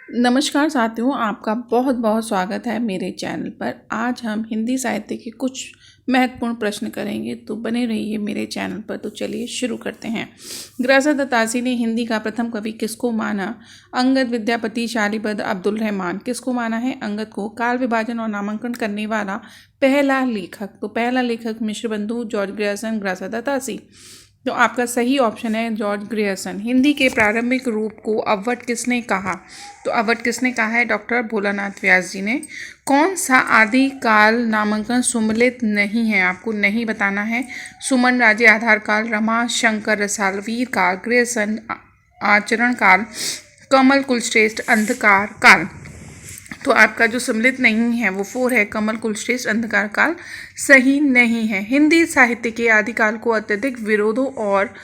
नमस्कार साथियों, आपका बहुत बहुत स्वागत है मेरे चैनल पर। आज हम हिंदी साहित्य के कुछ महत्वपूर्ण प्रश्न करेंगे, तो बने रहिए मेरे चैनल पर। तो चलिए शुरू करते हैं। ग्रासा दत्तासी ने हिंदी का प्रथम कवि किसको माना? अंगद, विद्यापति, शालीबद्ध, अब्दुल रहमान। किसको माना है? अंगद को। काल विभाजन और नामांकन करने वाला पहला लेखक, तो पहला लेखक मिश्रबंधु, जॉर्ज ग्रियर्सन, ग्रासा दत्तासी। तो आपका सही ऑप्शन है जॉर्ज ग्रियर्सन। हिंदी के प्रारंभिक रूप को अवट किसने कहा? तो अवट किसने कहा है? डॉक्टर भोलानाथ व्यास जी ने। कौन सा आदिकाल नामांकन सुमेलित नहीं है? आपको नहीं बताना है। सुमन राज्य आधार काल, रमा शंकर रसाल, वीर काल, ग्रियर्सन आचरण काल, कमल कुलश्रेष्ठ अंधकार काल। तो आपका जो सम्मिलित नहीं है वो 4 है, कमल कुलश्रेष्ठ अंधकार काल सही नहीं है। हिंदी साहित्य के आदिकाल को अत्यधिक विरोधों और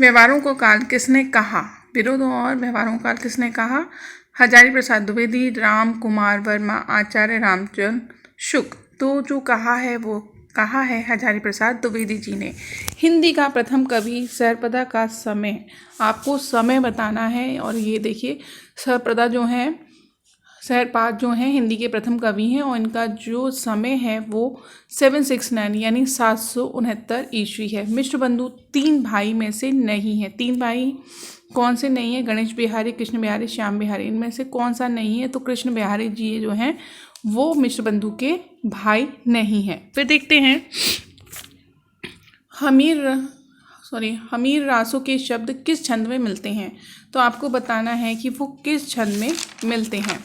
व्यवहारों को काल किसने कहा? विरोधों और व्यवहारों काल किसने कहा? हजारी प्रसाद द्विवेदी, राम कुमार वर्मा, आचार्य रामचंद्र शुक्ल। तो जो कहा है वो कहा है हजारी प्रसाद द्विवेदी जी ने। हिंदी का प्रथम कवि सरपदा का समय, आपको समय बताना है। और ये देखिए, सरपदा जो है, सरपाद जो हैं हिंदी के प्रथम कवि हैं और इनका जो समय है वो 769 यानी 769 ईस्वी है। मिश्रबंधु 3 भाई में से नहीं है। 3 भाई कौन से नहीं है? गणेश बिहारी, कृष्ण बिहारी, श्याम बिहारी। इनमें से कौन सा नहीं है? तो कृष्ण बिहारी जी जो हैं वो मिश्रबंधु के भाई नहीं है। फिर देखते हैं हमीर रासों के शब्द किस छंद में मिलते हैं? तो आपको बताना है कि वो किस छंद में मिलते हैं।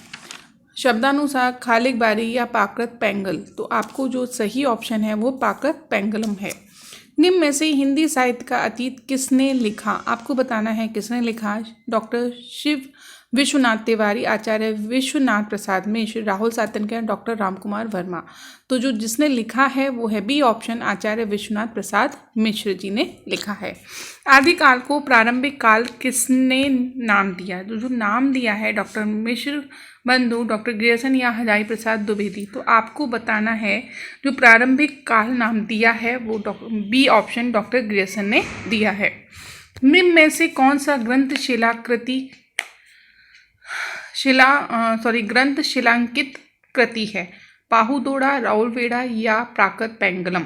शब्दानुसार खालिक बारी या पाकृत पैंगल। तो आपको जो सही ऑप्शन है वो पाकृत पैंगलम है। निम्न में से हिंदी साहित्य का अतीत किसने लिखा? आपको बताना है किसने लिखा। डॉक्टर शिव विश्वनाथ तिवारी, आचार्य विश्वनाथ प्रसाद मिश्र, राहुल सातनकर, डॉक्टर रामकुमार वर्मा। तो जो जिसने लिखा है वो है बी ऑप्शन, आचार्य विश्वनाथ प्रसाद मिश्र जी ने लिखा है। आदिकाल को प्रारंभिक काल किसने नाम दिया? जो नाम दिया है डॉक्टर मिश्र बंधु, डॉक्टर ग्रियर्सन या हजारी प्रसाद द्विवेदी। तो आपको बताना है जो प्रारंभिक काल नाम दिया है वो बी ऑप्शन डॉक्टर ग्रियर्सन ने दिया है। निम्न में से कौन सा ग्रंथ ग्रंथ शिलांकित कृति है? पाहुदोड़ा, राउलवेड़ा या प्राकृत पैंगलम।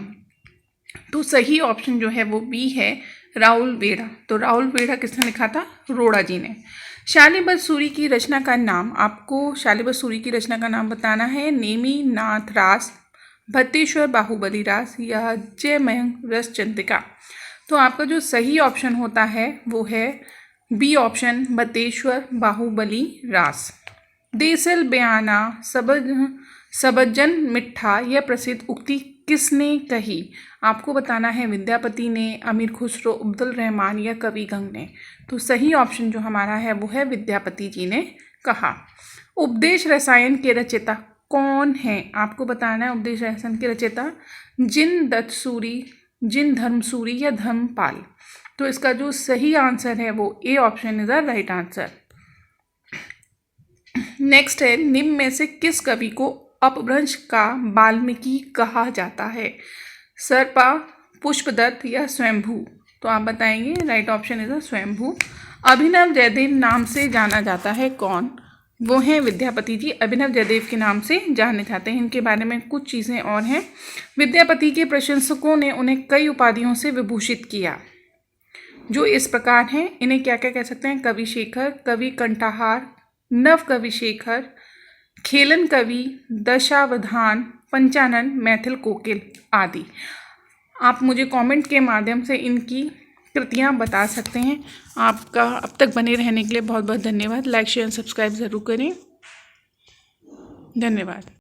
तो सही ऑप्शन जो है वो बी है, राउलवेड़ा। तो राउलवेड़ा किसने लिखा था? रोड़ा जी ने। शालीबद्ध सूरी की रचना का नाम, आपको शालीबद्ध सूरी की रचना का नाम बताना है। नेमी नाथ रास, भत्तेश्वर बाहुबली रास या जयमयंक रस चंद्रिका। तो आपका जो सही ऑप्शन होता है वो है बी ऑप्शन, भत्तेश्वर बाहुबली रास। देसल बयाना सबजन मिठा यह प्रसिद्ध उक्ति किसने कही? आपको बताना है विद्यापति ने, अमीर खुसरो, अब्दुल रहमान या कवि गंग ने। तो सही ऑप्शन जो हमारा है वो है विद्यापति जी ने कहा। उपदेश रसायन के रचयिता कौन है? आपको बताना है उपदेश रसायन के रचयिता जिन धर्मसूरी या धर्मपाल। तो इसका जो सही आंसर है वो A option is the right answer. Next है, निम्न में से किस कवि को अपभ्रंश का वाल्मीकि कहा जाता है? सर्पा, पुष्पदत्त या स्वयंभू। तो आप बताएंगे। राइट ऑप्शन इज स्वयंभू। अभिनव जयदेव नाम से जाना जाता है कौन? वो हैं विद्यापति जी। अभिनव जयदेव के नाम से जाने जाते हैं। इनके बारे में कुछ चीज़ें और हैं। विद्यापति के प्रशंसकों ने उन्हें कई उपाधियों से विभूषित किया, जो इस प्रकार हैं। इन्हें क्या क्या कह सकते हैं? कवि शेखर, कवि कंठाहार, नव कवि शेखर, खेलन कवि, दशावधान, पंचानन, मैथिल कोकिल आदि। आप मुझे कमेंट के माध्यम से इनकी कृतियाँ बता सकते हैं। आपका अब तक बने रहने के लिए बहुत बहुत धन्यवाद। लाइक शेयर सब्सक्राइब ज़रूर करें। धन्यवाद।